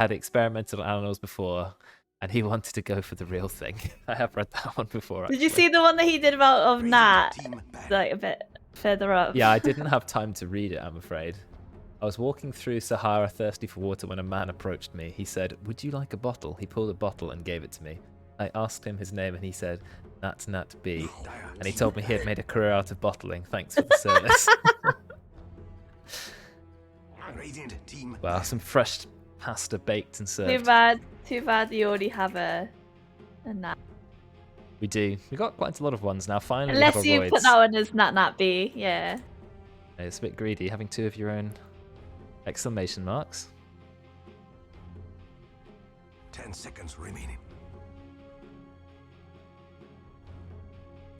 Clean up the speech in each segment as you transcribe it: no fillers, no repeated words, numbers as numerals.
had experimental animals before, and he wanted to go for the real thing. I have read that one before. Actually. Did you see the one that he did of Nat, like a bit further up? Yeah, I didn't have time to read it, I'm afraid. I was walking through Sahara thirsty for water when a man approached me. He said, "Would you like a bottle?" He pulled a bottle and gave it to me. I asked him his name and he said, Nat B. And he told me he had made a career out of bottling. Thanks for the service. Well, some fresh pasta baked and served. Too bad you already have a Nat. We do. We got quite a lot of ones now. Finally, Unless you put that one as Nat B, yeah. It's a bit greedy having two of your own exclamation marks. 10 seconds remaining.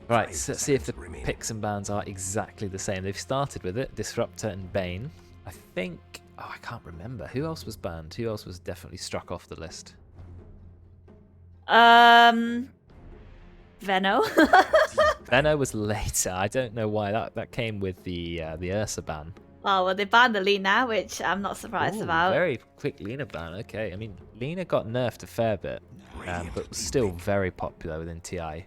Right, so let's see if the picks and bans are exactly the same. They've started with it, Disruptor and Bane. I think... Oh, I can't remember. Who else was banned? Who else was definitely struck off the list? Veno. Veno was later. I don't know why. That came with the Ursa ban. Oh, well, they banned the Lina, which I'm not surprised about. Very quick Lina ban. Okay, I mean, Lina got nerfed a fair bit, but was still very popular within TI.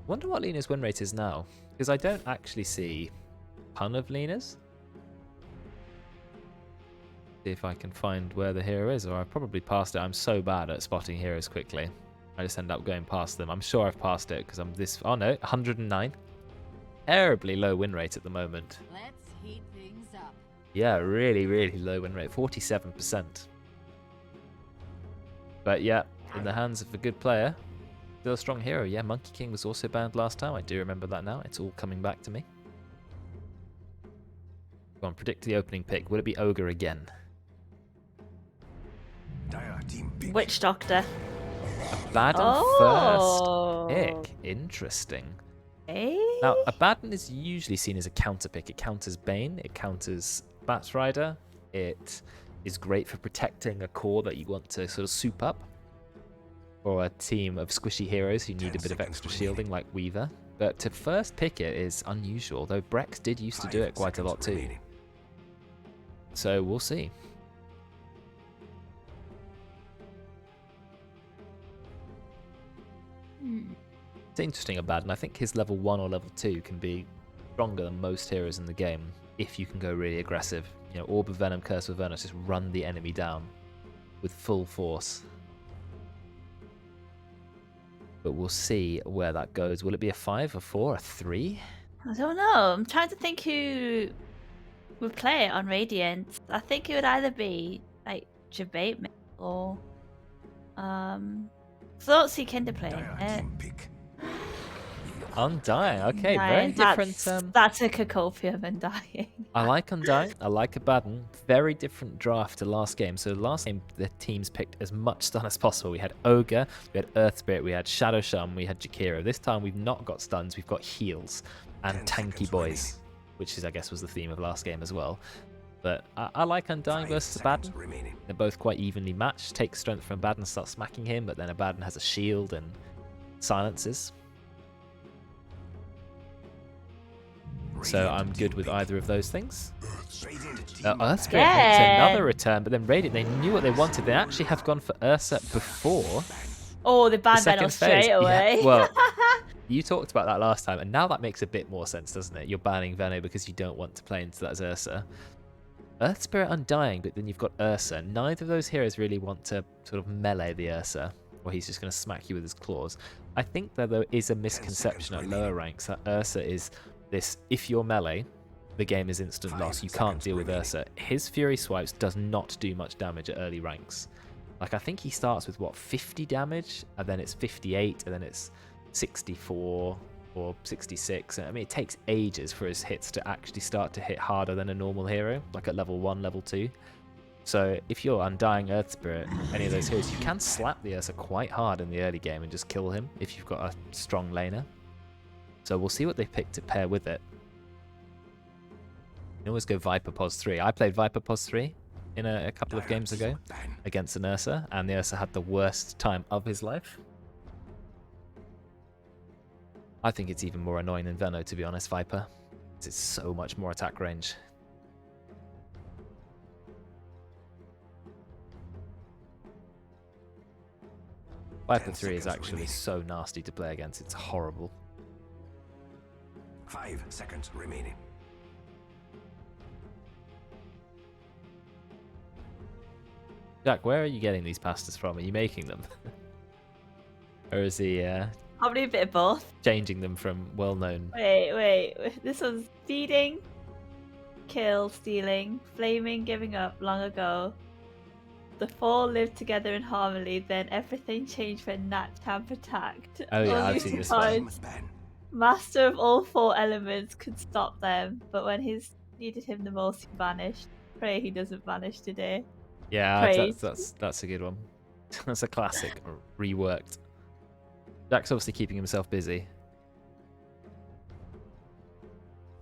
Wonder what Lina's win rate is now, because I don't actually see a ton of Linas. See if I can find where the hero is, or I've probably passed it. I'm so bad at spotting heroes quickly. I just end up going past them. I'm sure I've passed it because I'm this... Oh no, 109. Terribly low win rate at the moment. Let's heat things up. Yeah, really, really low win rate. 47%. But yeah, in the hands of a good player, still a strong hero. Yeah, Monkey King was also banned last time. I do remember that now. It's all coming back to me. Go on, predict the opening pick. Will it be Ogre again? Witch Doctor. Abaddon first pick. Interesting. Hey? Now, Abaddon is usually seen as a counter pick. It counters Bane, it counters Batrider, it is great for protecting a core that you want to sort of soup up, or a team of squishy heroes who need a bit of extra shielding like Weaver. But to first pick it is unusual, though Brex did used to do it quite a lot too. So we'll see. It's interesting, Abaddon. I think his level 1 or level 2 can be stronger than most heroes in the game if you can go really aggressive. You know, Orb of Venom, Curse of Avernus, just run the enemy down with full force. But we'll see where that goes. Will it be a 5, a 4, a 3? I don't know. I'm trying to think who would play it on Radiant. I think it would either be like Jabate or thought see Kinder playing it. Undying, okay, very different. That's a Cacopia of Undying. I like Undying, I like Abaddon. Very different draft to last game. So last game, the teams picked as much stun as possible. We had Ogre, we had Earth Spirit, we had Shadow Shun, we had Jakiro. This time we've not got stuns, we've got heals and tanky boys, which is, I guess, was the theme of last game as well. But I like Undying versus Abaddon. They're both quite evenly matched. Take strength from Abaddon, start smacking him, but then Abaddon has a shield and silences. So I'm good with either of those things. Earth Spirit makes another return, but then Radiant, they knew what they wanted. They actually have gone for Ursa before. Oh, they banned Venom straight away. Yeah. Well, you talked about that last time, and now that makes a bit more sense, doesn't it? You're banning Venom because you don't want to play into that as Ursa. Earth Spirit Undying, but then you've got Ursa. Neither of those heroes really want to sort of melee the Ursa, or he's just going to smack you with his claws. I think that there is a misconception at lower ranks that Ursa is this, if you're melee, the game is instant loss. You can't deal with Ursa. His Fury Swipes does not do much damage at early ranks. Like, I think he starts with, what, 50 damage, and then it's 58, and then it's 64 or 66. I mean, it takes ages for his hits to actually start to hit harder than a normal hero, like at level 1, level 2. So if you're Undying Earth Spirit, any of those heroes, you can slap the Ursa quite hard in the early game and just kill him if you've got a strong laner. So we'll see what they pick to pair with it. You can always go Viper Pos 3. I played Viper Pos 3 in a couple of games ago against an Ursa, and the Ursa had the worst time of his life. I think it's even more annoying than Veno, to be honest, Viper. It's so much more attack range. Viper 10 3 is seconds actually remaining. so nasty to play against. It's horrible. 5 seconds remaining. Jack, where are you getting these pastas from? Are you making them? Or is he Probably a bit of both. changing them from well-known? Wait. This one's feeding, kill, stealing, flaming, giving up long ago. The four lived together in harmony, then everything changed when Nat Champ attacked. Oh, yeah, Only I've seen to this one. find Ban. Master of all four elements could stop them, but when he's needed him the most, he vanished. Pray he doesn't vanish today. Yeah, Praise. that's a good one. That's a classic, reworked. Jack's obviously keeping himself busy.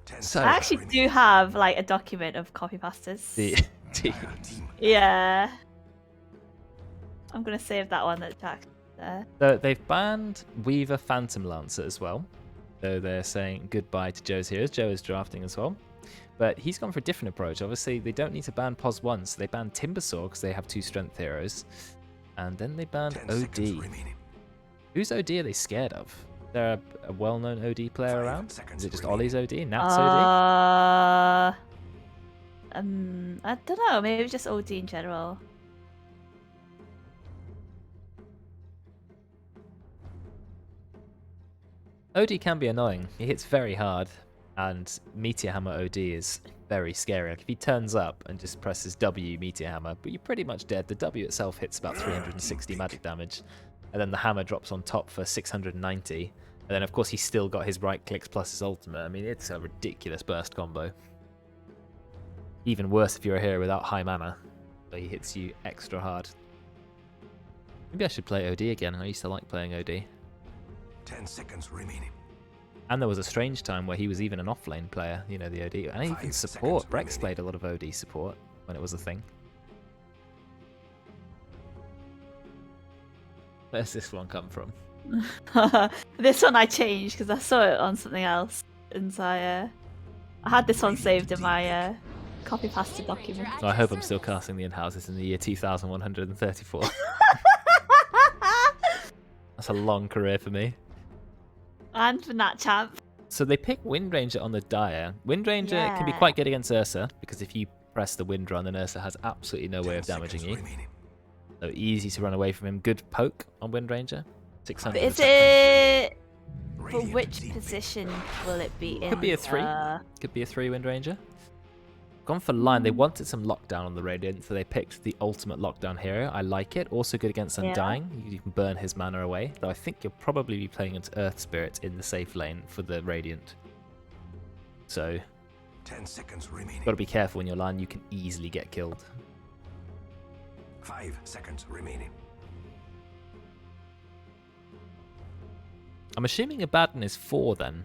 10 So- I seconds actually remaining. do have like a document of copy pastas. The Dire team. Yeah. I'm gonna save that one that Jack there. So they've banned Weaver Phantom Lancer as well. So they're saying goodbye to Joe's heroes. Joe is drafting as well. But he's gone for a different approach. Obviously, they don't need to ban POS 1, so they banned Timbersaw because they have 2 strength heroes. And then they banned 10 seconds OD. remaining. Whose OD are they scared of? Is there a well-known OD player 5 around? seconds Is it just remaining. Ollie's OD? Nat's OD? I don't know, maybe just OD in general. OD can be annoying. He hits very hard, and Meteor Hammer OD is very scary. Like if he turns up and just presses W Meteor Hammer, but you're pretty much dead. The W itself hits about 360 magic damage, and then the hammer drops on top for 690. And then of course he's still got his right clicks plus his ultimate. I mean, it's a ridiculous burst combo. Even worse if you're a hero without high mana, so he hits you extra hard. Maybe I should play OD again. I used to like playing OD. 10 seconds remaining. And there was a strange time where he was even an offlane player, you know, the OD. And even 5 support. seconds Brex remaining. played a lot of OD support when it was a thing. Where's this one come from? This one I changed because I saw it on something else, and I had this one saved in my copy pasta document. So I hope I'm still casting the in-houses in the year 2134. That's a long career for me. And for Nat Champ. So they pick Wind Ranger on the Dire. Wind Ranger can be Yeah. quite good against Ursa, because if you press the Wind Run, then Ursa has absolutely no way 10 of damaging seconds you. remaining. So easy to run away from him. Good poke on Wind Ranger. 600. But is it for Radiant which team position will it be in? Could be a 3. Could be a 3 Wind Ranger. Gone for line. They wanted some lockdown on the Radiant, so they picked the ultimate lockdown hero. I like it. Also good against Yeah. Undying. You can burn his mana away. Though I think you'll probably be playing into Earth Spirit in the safe lane for the Radiant. So 10 seconds remaining. got to be careful when you're line. You can easily get killed. 5 seconds remaining. I'm assuming a Abaddon is 4 then.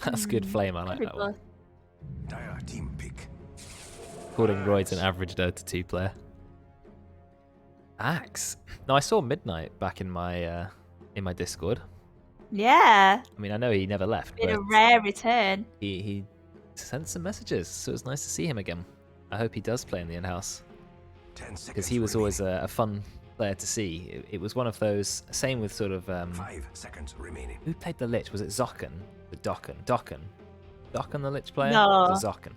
That's good flame. I like that one. Dire team pick. Calling Royd's an average Dota 2 player. Axe. No, I saw Midnight back in my Discord. Yeah, I mean, I know he never left, been but a rare return. he sent some messages, so it's nice to see him again. I hope he does play in the in-house, 10 seconds because he was always remaining. a fun player to see. It was one of those, same with sort of, 5 seconds remaining. who played the Lich? Was it Zokken? The Dokken? Dokken the Lich player? No. Or was it Zokken?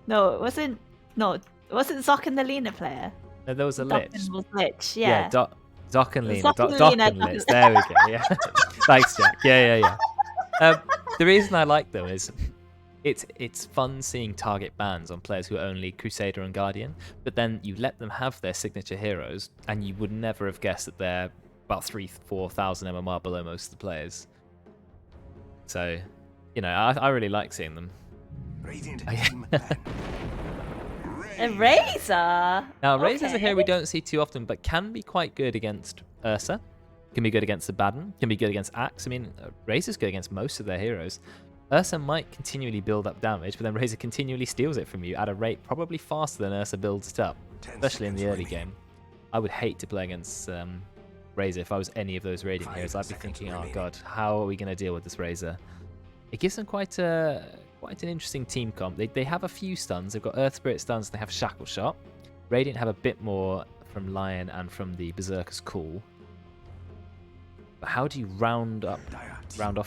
No, it wasn't. No, it wasn't Zoc and the Lena player. No, there was a Lich. Dokken was Lich. Yeah. Doc and Lena. Zoc and Doc Lena, and Doc Lich. and- There we go. Yeah. Thanks, Jack. Yeah. The reason I like them is it's fun seeing target bans on players who are only Crusader and Guardian, but then you let them have their signature heroes, and you would never have guessed that they're about 3,000-4,000 MMR below most of the players. So, you know, I really like seeing them. Radiant team ban. A Razor. Now, Razor's a hero we Okay. don't see too often, but can be quite good against Ursa. Can be good against Abaddon. Can be good against Axe. I mean, Razor's good against most of their heroes. Ursa might continually build up damage, but then Razor continually steals it from you at a rate probably faster than Ursa builds it up, 10 especially in the seconds early remaining. game. I would hate to play against Razor if I was any of those Radiant 5 heroes. I'd be seconds thinking, oh remaining. god, how are we going to deal with this Razor? It gives them quite a quite an interesting team comp. They have a few stuns. They've got Earth Spirit stuns. They have Shackle Shot. Radiant have a bit more from Lion and from the Berserker's Call. But how do you round off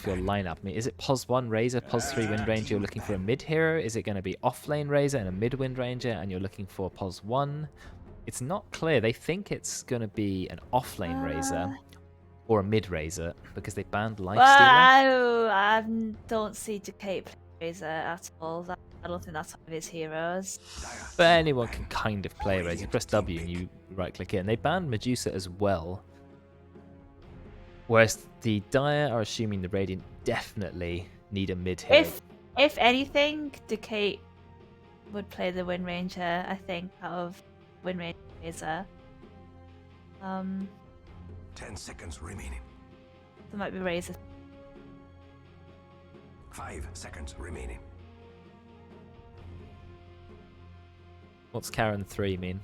your lineup? I mean, is it Pos 1 Razor, Pos 3 Wind Ranger? You're looking for a mid hero? Is it going to be off lane Razor and a mid Wind Ranger, and you're looking for Pos 1? It's not clear. They think it's going to be an off lane Razor or a mid Razor because they banned Lifestealer. I don't see Decay play Razor at all. I don't think that's one of his heroes. But anyone can kind of play Razor. You press W and you right click in. They banned Medusa as well. Whereas the Dire are assuming the Radiant definitely need a mid hero. If anything, Decay would play the Wind Ranger, I think, out of Wind Ranger Razor. 10 seconds remaining. There might be Razor. 5 seconds remaining. What's Karen 3 mean?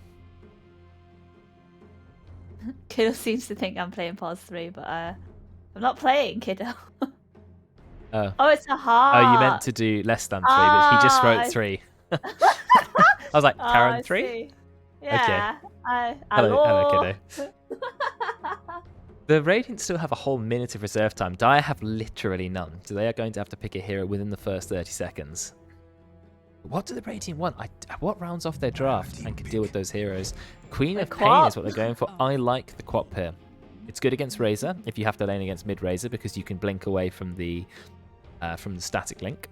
Kiddo seems to think I'm playing Pause 3, but I'm not playing Kiddo. Oh, it's a heart. Oh, you meant to do less than 3, but he just wrote 3. I was like, Karen 3? See. Yeah. Okay. Hello, hello, Kiddo. The Radiant still have a whole minute of reserve time. Dire have literally none, so they are going to have to pick a hero within the first 30 seconds. What do the Radiant want? What rounds off their draft and can deal with those heroes? Queen of Pain is what they're going for. I like the Quap here. It's good against Razor if you have to lane against mid Razor because you can blink away from the static link.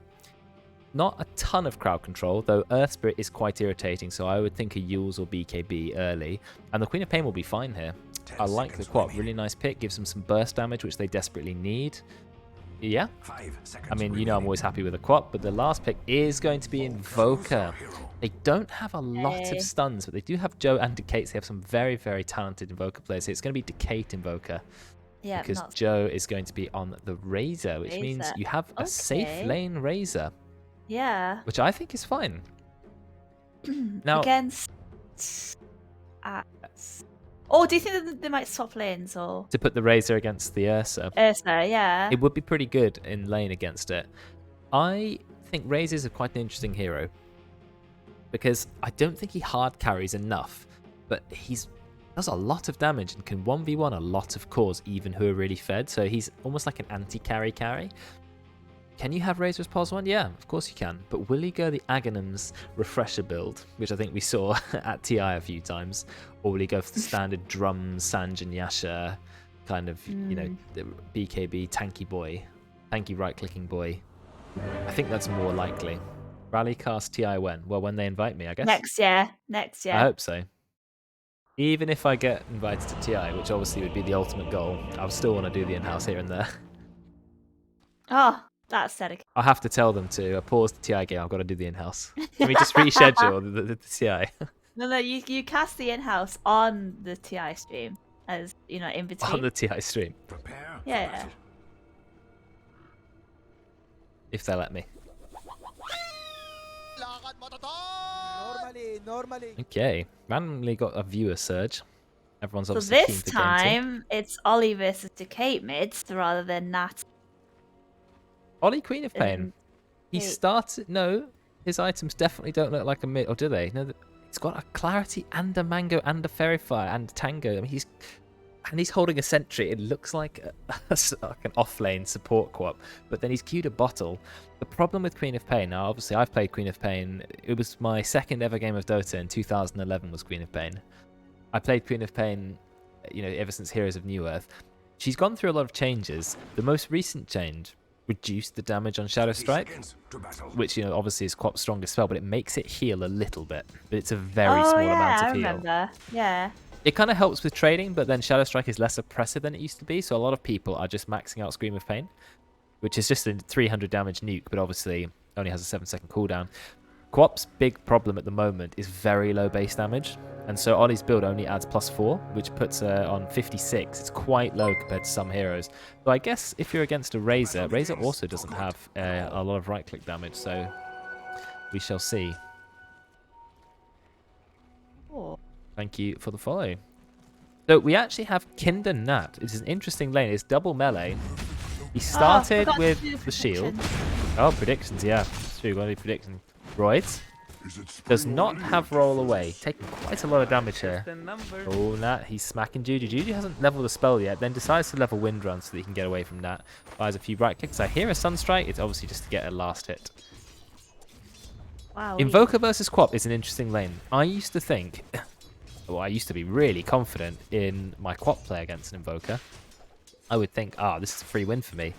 Not a ton of crowd control, though Earth Spirit is quite irritating, so I would think a Yules or BKB early. And the Queen of Pain will be fine here. I like the Quap. Really nice pick. Gives them some burst damage, which they desperately need. Yeah. 5 seconds I mean, you know I'm always happy with a Quap, but the last pick is going to be Invoker. They don't have a lot of stuns, but they do have Joe and Decate. They have some very, very talented Invoker players. So it's going to be Decate Invoker. Yeah, because Joe is going to be on the Razor, which means you have a safe lane Razor. Yeah. Which I think is fine. Now against oh, do you think that they might swap lanes or to put the Razor against the Ursa? Ursa, yeah. It would be pretty good in lane against it. I think Razor's a quite an interesting hero because I don't think he hard carries enough, but he's does a lot of damage and can 1v1 a lot of cores, even who are really fed. So he's almost like an anti-carry carry. Can you have Razor's Pos 1? Yeah, of course you can. But will he go the Aghanim's Refresher build, which I think we saw at TI a few times? Or will he go for the standard Drums, Sanj and Yasha kind of, you know, the BKB tanky boy, tanky right-clicking boy? I think that's more likely. Rallycast TI when? Well, when they invite me, I guess. Next year. I hope so. Even if I get invited to TI, which obviously would be the ultimate goal, I'll still want to do the in-house here and there. Oh, that's dedicated. I'll have to tell them to pause the TI game. I've got to do the in-house. Let me just reschedule the TI. No, you cast the in-house on the TI stream as, you know, in between. On the TI stream. Prepare. Yeah. If they let me. Normally. Okay. Randomly got a viewer surge. Everyone's So obviously keen this to get into. time, it's olleh versus Decate mids rather than Nat. olleh, Queen of Pain. He started... No, his items definitely don't look like a mid... Or do they? No, he's got a Clarity and a Mango and a Fairy Fire and a Tango. I mean, he's holding a Sentry. It looks like like an off-lane support Quap. But then he's queued a Bottle. The problem with Queen of Pain... Now, obviously, I've played Queen of Pain. It was my second ever game of Dota in 2011 was Queen of Pain. I played Queen of Pain, you know, ever since Heroes of New Earth. She's gone through a lot of changes. The most recent change reduced the damage on Shadow Strike, which, you know, obviously is Quap's strongest spell, but it makes it heal a little bit. But it's a very small amount of heal. I remember. Yeah. It kind of helps with trading, but then Shadow Strike is less oppressive than it used to be, so a lot of people are just maxing out Scream of Pain, which is just a 300 damage nuke, but obviously only has a 7-second cooldown. Quap's big problem at the moment is very low base damage, and so olleh's build only adds +4, which puts her on 56. It's quite low compared to some heroes. So I guess if you're against a Razor, Razor also doesn't have a lot of right-click damage, so we shall see. Oh. Thank you for the follow. So we actually have Kinder Nat. It's an interesting lane. It's double melee. He started with the shield. Oh, predictions, yeah. We're going to be predicting. Roids does not have roll away, taking quite a lot of damage here. Oh, Nat, he's smacking Juju. Juju hasn't leveled the spell yet, then decides to level Wind Run so that he can get away from Nat. Buys a few right clicks. I hear a Sunstrike. It's obviously just to get a last hit. Wow. Invoker versus Quap is an interesting lane. I used to think, well, I used to be really confident in my Quap play against an Invoker. I would think, this is a free win for me.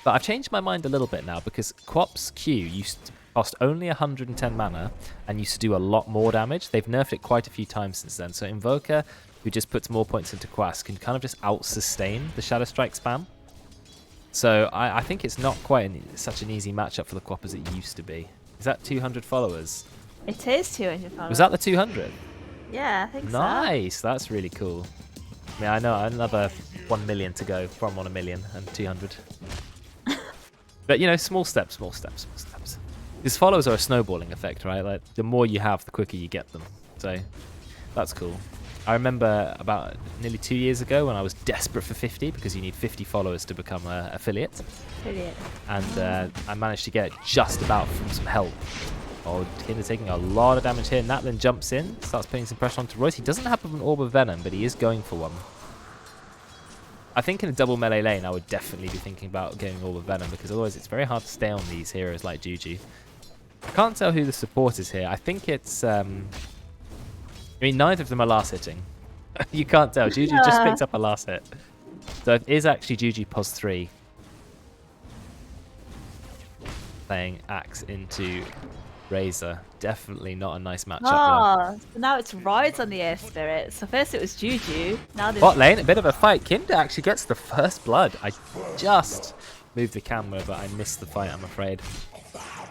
But I've changed my mind a little bit now because Quap's Q used to cost only 110 mana and used to do a lot more damage. They've nerfed it quite a few times since then. So Invoker, who just puts more points into Quas, can kind of just out-sustain the Shadow Strike spam. So I think it's not quite such an easy matchup for the Quap as it used to be. Is that 200 followers? It is 200 followers. Was that the 200? Yeah, I think so. Nice, that's really cool. I mean, I know another 1 million to go from 1 million and 200. But, you know, small steps, small steps, small steps. These followers are a snowballing effect, right? Like, the more you have, the quicker you get them. So, that's cool. I remember about nearly 2 years ago when I was desperate for 50, because you need 50 followers to become an affiliate. And I managed to get it just about from some help. Oh, Kinder taking a lot of damage here. Nat then jumps in, starts putting some pressure onto Royce. He doesn't have an Orb of Venom, but he is going for one. I think in a double melee lane, I would definitely be thinking about getting Orb of Venom, because otherwise it's very hard to stay on these heroes like Juju. I can't tell who the support is here. I think it's... I mean, neither of them are last hitting. You can't tell. Juju just picked up a last hit. So it is actually Juju pos 3. Playing Axe into Razor. Definitely not a nice matchup. So now it's Rides on the Air Spirit. So first it was Juju. Now there's... Bot lane, a bit of a fight. Kinder actually gets the first blood. I just moved the camera, but I missed the fight, I'm afraid.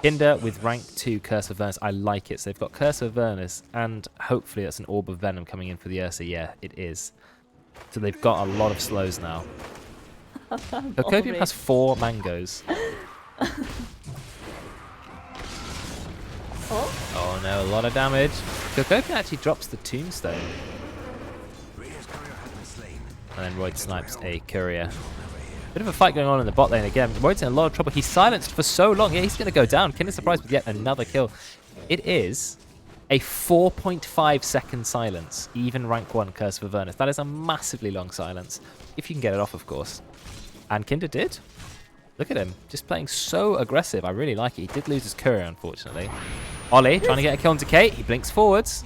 Kinder with rank 2 Curse of Avernus. I like it. So they've got Curse of Avernus, and hopefully that's an Orb of Venom coming in for the Ursa. Yeah, it is. So they've got a lot of slows now. Copium has 4 mangoes. Oh no, a lot of damage. Cocopian actually drops the tombstone. And then Royd snipes a courier. Bit of a fight going on in the bot lane again. Royd's in a lot of trouble. He's silenced for so long. Yeah, he's going to go down. Kinder's surprised with yet another kill. It is a 4.5 second silence. Even rank 1 Curse of Avernus. That is a massively long silence. If you can get it off, of course. And Kinder did. Look at him. Just playing so aggressive. I really like it. He did lose his courier, unfortunately. olleh trying to get a kill on Decay. He blinks forwards.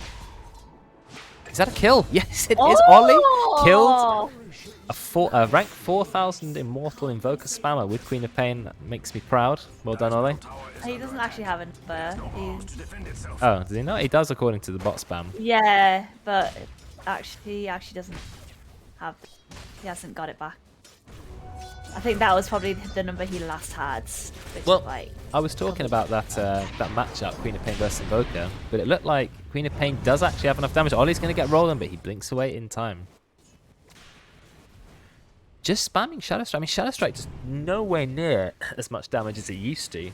Is that a kill? Yes, it is. olleh killed a rank 4000 Immortal Invoker spammer with Queen of Pain. That makes me proud. Well done, olleh. He doesn't actually have a number. Oh, does he not? He does according to the bot spam. Yeah, but he actually doesn't have... He hasn't got it back. I think that was probably the number he last had. Well, I was talking about that that matchup, Queen of Pain versus Invoker, but it looked like Queen of Pain does actually have enough damage. olleh's going to get rolling, but he blinks away in time. Just spamming Shadow Strike. I mean, Shadow Strike does nowhere near as much damage as it used to.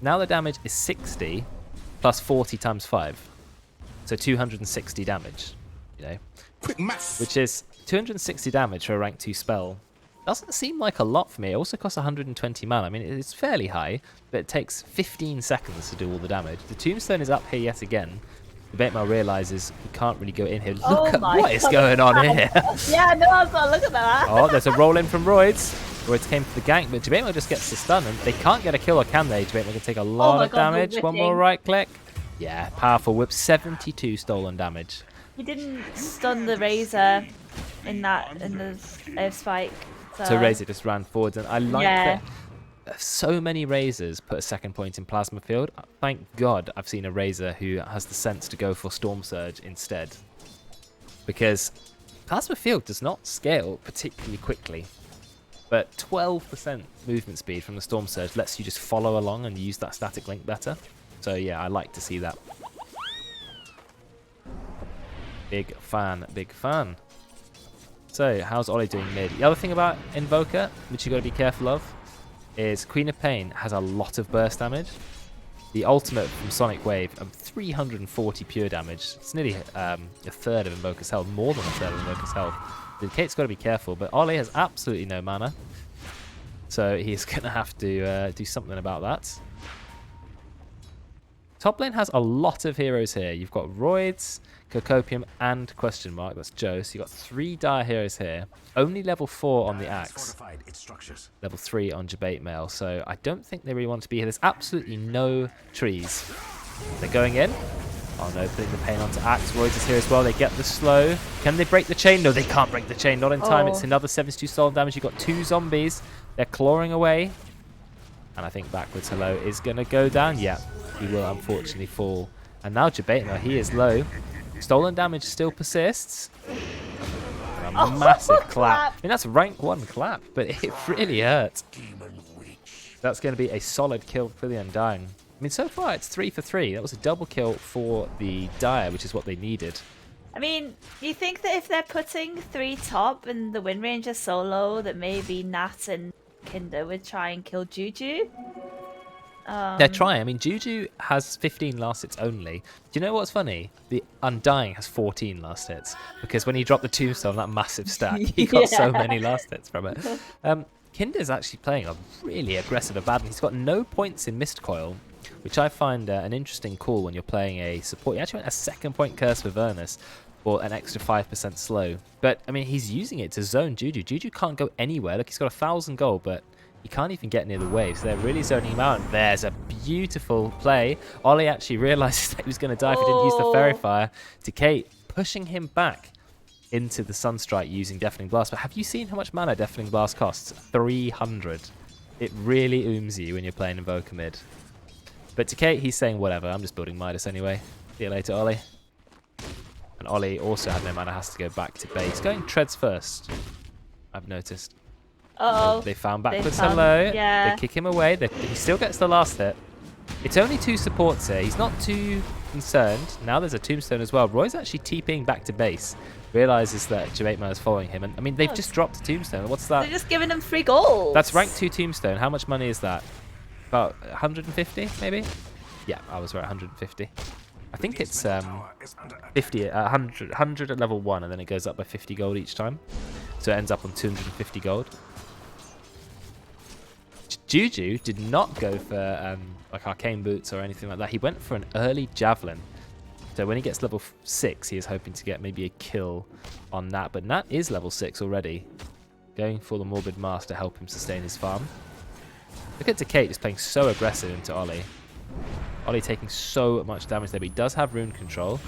Now the damage is 60 plus 40 times 5. So 260 damage, you know. Quick maths. Which is 260 damage for a rank 2 spell. Doesn't seem like a lot for me. It also costs 120 mana. I mean, it's fairly high, but it takes 15 seconds to do all the damage. The tombstone is up here yet again. The Baitmail realises we can't really go in here. Look at what is going on here. Yeah, no, I was going to look at that. Oh, there's a roll in from Roids. Roids came for the gank, but Baitmail just gets the stun, and they can't get a kill, or can they? Baitmail can take a lot of damage. One more right click. Yeah, powerful whip. 72 stolen damage. He didn't stun the Razor in the air spike. So Razor just ran forwards, and I like that so many Razors put a second point in Plasma Field. Thank God I've seen a Razor who has the sense to go for Storm Surge instead. Because Plasma Field does not scale particularly quickly, but 12% movement speed from the Storm Surge lets you just follow along and use that static link better. So yeah, I like to see that. Big fan, big fan. So, how's olleh doing mid? The other thing about Invoker, which you've got to be careful of, is Queen of Pain has a lot of burst damage. The ultimate from Sonic Wave, 340 pure damage. It's nearly a third of Invoker's health, more than a third of Invoker's health. The Kate's got to be careful, but olleh has absolutely no mana. So he's going to have to do something about that. Top lane has a lot of heroes here. You've got Roids, Cocopium, and Question Mark. That's Joe. So you've got 3 dire heroes here. Only level 4 on the Dire has axe. fortified its structures. Level 3 on Debate Mail. So I don't think they really want to be here. There's absolutely no trees. They're going in. Oh no, putting the pain onto Axe. Roids is here as well. They get the slow. Can they break the chain? No, they can't break the chain. Not in time. It's another 72 soul damage. You've got 2 zombies. They're clawing away. And I think backwards hello is going to go down. Yeah, he will unfortunately fall. And now Jabate, he is low. Stolen damage still persists. And a massive clap. I mean, that's rank 1 clap, but it really hurt. That's going to be a solid kill for the Undying. I mean, so far it's 3 for 3. That was a double kill for the Dire, which is what they needed. I mean, you think that if they're putting 3 top and the Wind Ranger solo, that maybe Nat and Kinder would try and kill Juju? They're trying. I mean, Juju has 15 last hits only. Do you know what's funny? The Undying has 14 last hits. Because when he dropped the tombstone, that massive stack, he got so many last hits from it. Kinder's actually playing a really aggressive abandon. He's got no points in Mist Coil, which I find an interesting call when you're playing a support. He actually went a 2nd point curse for Vernus for an extra 5% slow. But, I mean, he's using it to zone Juju. Juju can't go anywhere. Look, he's got 1,000 gold, but he can't even get near the waves. They're really zoning him out. And there's a beautiful play. Olleh actually realizes that he was going to die if he didn't use the Fairy Fire. To Kate, pushing him back into the Sunstrike using Deafening Blast. But have you seen how much mana Deafening Blast costs? 300. It really ooms you when you're playing Invoker mid. But to Kate, he's saying, whatever, I'm just building Midas anyway. See you later, Olleh. And Olleh also had no mana, has to go back to base. Going treads first, I've noticed. Uh-oh. They found backwards hello. Yeah. They kick him away. He still gets the last hit. It's only 2 supports here. He's not too concerned. Now there's a tombstone as well. Roy's actually TPing back to base. Realizes that Jabate is following him. And I mean, they've just dropped a tombstone. What's that? They're just giving him 3 gold. That's rank 2 tombstone. How much money is that? About 150, maybe? Yeah, I was right, 150. I think it's 50, 100 at level 1, and then it goes up by 50 gold each time. So it ends up on 250 gold. Juju did not go for like arcane boots or anything like that. He went for an early javelin. So when he gets level 6, he is hoping to get maybe a kill on Nat. But Nat is level 6 already. Going for the Morbid Mask to help him sustain his farm. Look at Kate just playing so aggressive into Olleh. Olleh taking so much damage there, but he does have rune control.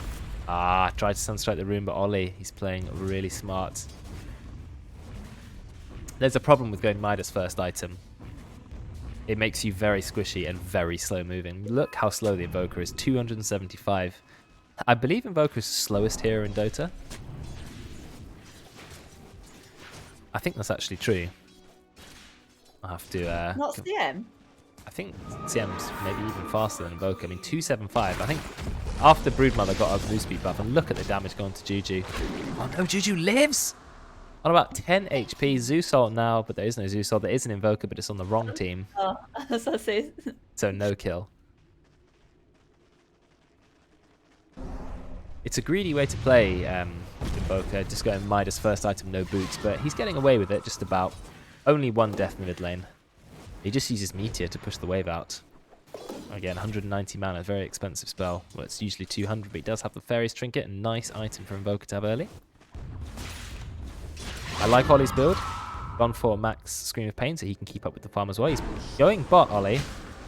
Tried to Sunstrike the rune, but Olleh, he's playing really smart. There's a problem with going Midas first item. It makes you very squishy and very slow moving. Look how slow the Invoker is, 275. I believe Invoker is the slowest hero in Dota. I think that's actually true. I'll have to... Not CM. I think CM's maybe even faster than Invoker. I mean, 275. I think after Broodmother got a move speed buff, and look at the damage going to Juju. Oh no, Juju lives! On about 10 HP. Zeus ult now, but there is no Zeus ult. There is an Invoker, but it's on the wrong team. Oh, that's what I say. So no kill. It's a greedy way to play Invoker, just going Midas first item, no boots, but he's getting away with it just about. Only 1 death in the mid lane. He just uses Meteor to push the wave out. Again, 190 mana, very expensive spell. Well, it's usually 200, but he does have the Fairy's Trinket, a nice item for Invoker to have early. I like Olleh's build. Gone for max Scream of Pain so he can keep up with the farm as well. He's going bot, Olleh.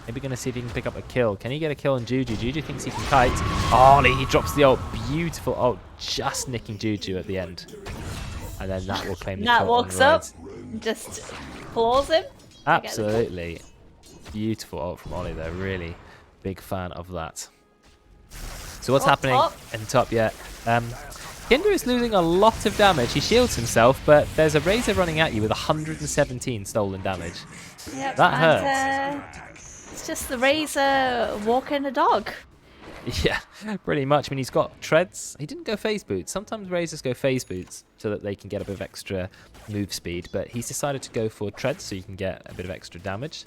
Maybe going to see if he can pick up a kill. Can he get a kill on Juju? Juju thinks he can kite. Olleh, he drops the ult. Beautiful ult, just nicking Juju at the end. And then Nat will claim the kill. Nat walks up, just claws him. Absolutely. Beautiful ult from Olleh there. Really big fan of that. So what's happening in top yet? Kinder is losing a lot of damage. He shields himself, but there's a Razor running at you with 117 stolen damage. Yep, that hurts. It's just the Razor walking a dog. Yeah, pretty much. I mean, he's got treads. He didn't go phase boots. Sometimes Razors go phase boots so that they can get a bit of extra move speed, but he's decided to go for treads so you can get a bit of extra damage.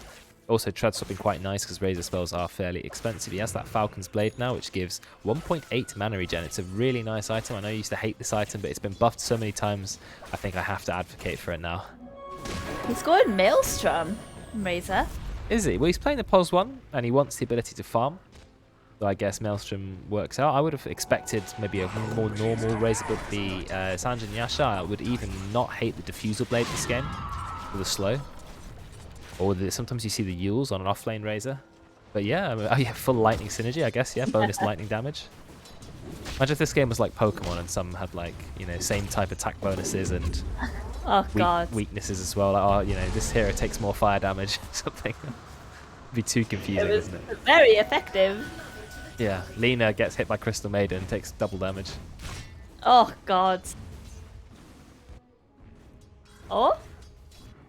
Also, treads swapping quite nice because Razor spells are fairly expensive. He has that Falcon's Blade now, which gives 1.8 mana regen. It's a really nice item. I know you used to hate this item, but it's been buffed so many times, I think I have to advocate for it now. He's going Maelstrom, Razor. Is he? Well, he's playing the POS one, and he wants the ability to farm. So I guess Maelstrom works out. I would have expected maybe a more normal Razor, but the Sanjin Yasha would even not hate the Diffusal Blade this game for the slow. Or sometimes you see the Yules on an off-lane Razor. But yeah, I mean, oh yeah, full lightning synergy, I guess, yeah, bonus lightning damage. Imagine if this game was like Pokemon and some had like, you know, same type attack bonuses and Oh god. weaknesses as well. Like, oh, you know, this hero takes more fire damage, something. It'd be too confusing, It was isn't it? very effective. Yeah, Lena gets hit by Crystal Maiden, takes double damage. Oh god. Oh?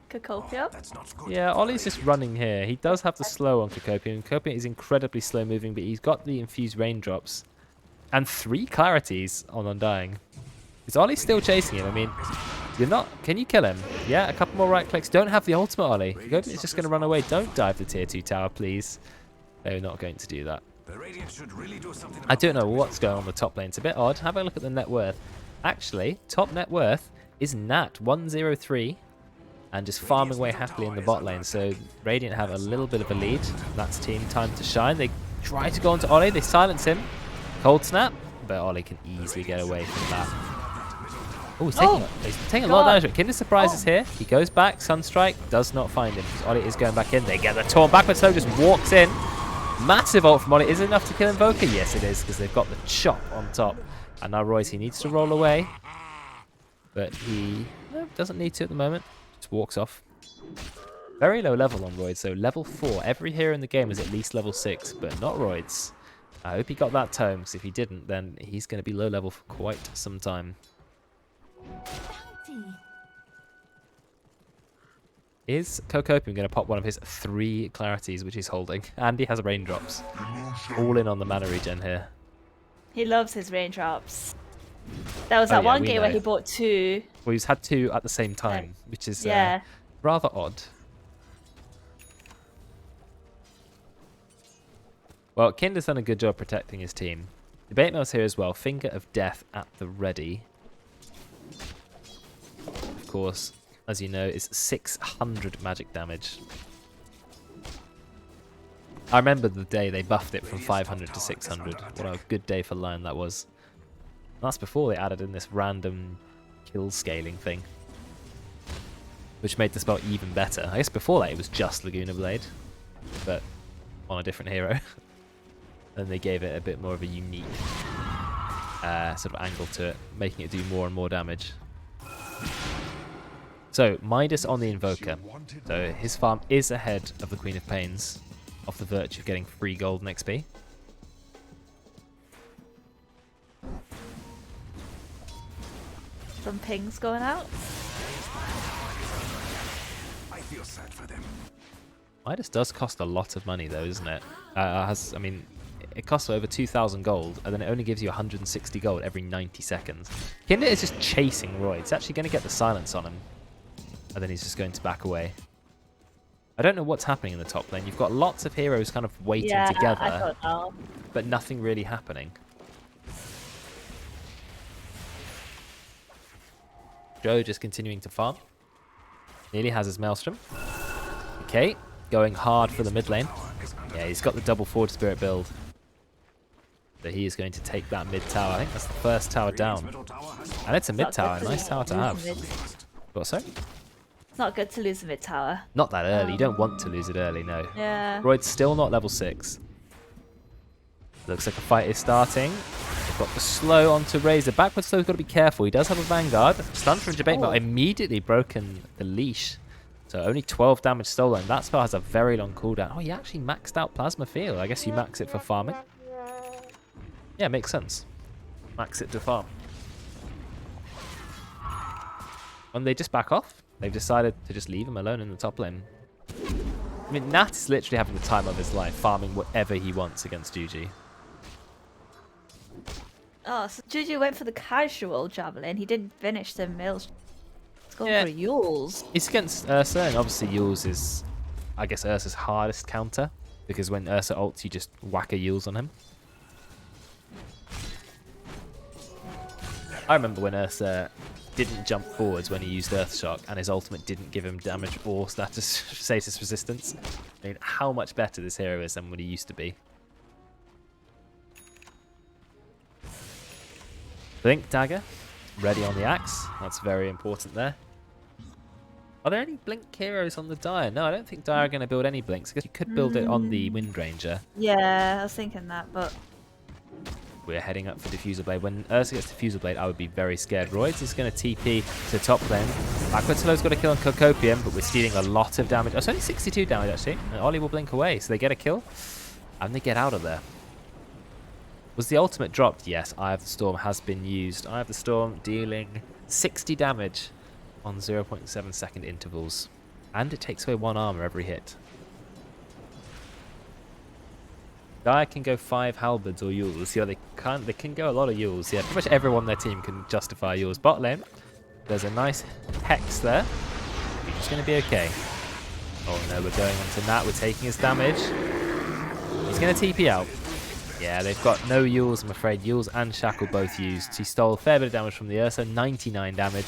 Cacopia? That's not good. Yeah, Ollie's just running here. He does have the slow on Cacopian. Cacopian is incredibly slow moving, but he's got the infused raindrops. And 3 clarities on Undying. Is Ollie still chasing him? I mean, you're not... Can you kill him? Yeah, a couple more right clicks. Don't have the ultimate, Ollie. Cacopian's just going to run away. Don't dive the tier 2 tower, please. They're not going to do that. The Radiant should really do something. I don't know what's going on the top lane. It's a bit odd. Have a look at the net worth. Actually, top net worth is Nat 103 and just farming away happily in the bot lane. So Radiant have a little bit of a lead. That's team time to shine. They try to go onto Ollie. They silence him. Cold snap, but Ollie can easily get away from that. Oh, he's taking a lot of damage. Kinder surprises here. He goes back. Sunstrike does not find him. Ollie is going back in. They get the taunt backwards. So just walks in. Massive ult from Ollie. Is it enough to kill Invoker? Yes, it is, because they've got the chop on top. And now Royce, he needs to roll away. But he doesn't need to at the moment. Just walks off. Very low level on Roids, so level 4. Every hero in the game is at least level 6, but not Roids. I hope he got that tome, because if he didn't, then he's going to be low level for quite some time. Is Cocopium going to pop one of his 3 clarities, which he's holding? And he has raindrops. All in on the mana regen here. He loves his raindrops. There was that one game where he bought 2. Well, he's had 2 at the same time, which is Yeah. rather odd. Well, Kinder's done a good job protecting his team. Debate Mail's here as well. Finger of Death at the ready. Of course, as you know, is 600 magic damage. I remember the day they buffed it from 500 to 600. What a good day for Lion that was. That's before they added in this random kill scaling thing, which made the spell even better. I guess before that it was just Laguna Blade, but on a different hero. And they gave it a bit more of a unique sort of angle to it, making it do more and more damage. So, Midas on the Invoker. So, his farm is ahead of the Queen of Pains, off the virtue of getting free gold and XP. Some pings going out. I feel sad for them. Midas does cost a lot of money though, isn't it? I mean, it costs over 2,000 gold, and then it only gives you 160 gold every 90 seconds. Kinder is just chasing Roy. It's actually going to get the silence on him. And then he's just going to back away. I don't know what's happening in the top lane. You've got lots of heroes kind of waiting together, I don't know. but nothing really happening. Joe just continuing to farm. Nearly has his Maelstrom. Okay, going hard for the mid lane. Yeah, he's got the double Forge Spirit build. So he is going to take that mid tower. I think that's the first tower down. And it's a mid tower, a nice tower to have. What, sorry? It's not good to lose the mid tower. Not that early. You don't want to lose it early, no. Yeah. Royd's still not level 6. Looks like a fight is starting. They've got the slow onto Razor. Backward slow's got to be careful. He does have a Vanguard. Stun from Debate Mail immediately broken the leash. So only 12 damage stolen. That spell has a very long cooldown. Oh, he actually maxed out Plasma Field. I guess you max it for farming. Yeah, makes sense. Max it to farm. And they just back off. They've decided to just leave him alone in the top lane. I mean, Nat is literally having the time of his life, farming whatever he wants against Juji. Oh, so Juju went for the casual javelin. He didn't finish the mills. He's going for Yules. It's against Ursa, and obviously Yules is, I guess, Ursa's hardest counter. Because when Ursa ults, you just whack a Yules on him. I remember when Ursa didn't jump forwards when he used Earthshock, and his ultimate didn't give him damage or status resistance. I mean, how much better this hero is than what he used to be. Blink Dagger, ready on the axe. That's very important there. Are there any Blink heroes on the Dire? No, I don't think Dire are going to build any Blinks. I guess you could build it on the Wind Ranger. Yeah, I was thinking that, but... We're heading up for Diffuser Blade. When Ursa gets Diffuser Blade, I would be very scared. Roids is going to TP to top lane. Backwards Hellow's got a kill on Cocopium, but we're stealing a lot of damage. Oh, it's only 62 damage, actually. And olleh will blink away, so they get a kill. And they get out of there. Was the ultimate dropped? Yes, Eye of the Storm has been used. Eye of the Storm dealing 60 damage on 0.7 second intervals. And it takes away 1 armor every hit. Dire can go 5 halberds or yules. Yeah, they can go a lot of yules. Yeah, pretty much everyone on their team can justify yules. Bot lane, there's a nice hex there. You're just going to be okay. Oh no, we're going on to Nat. We're taking his damage. He's going to TP out. Yeah, they've got no yules, I'm afraid. Yules and Shackle both used. He stole a fair bit of damage from the Ursa, 99 damage.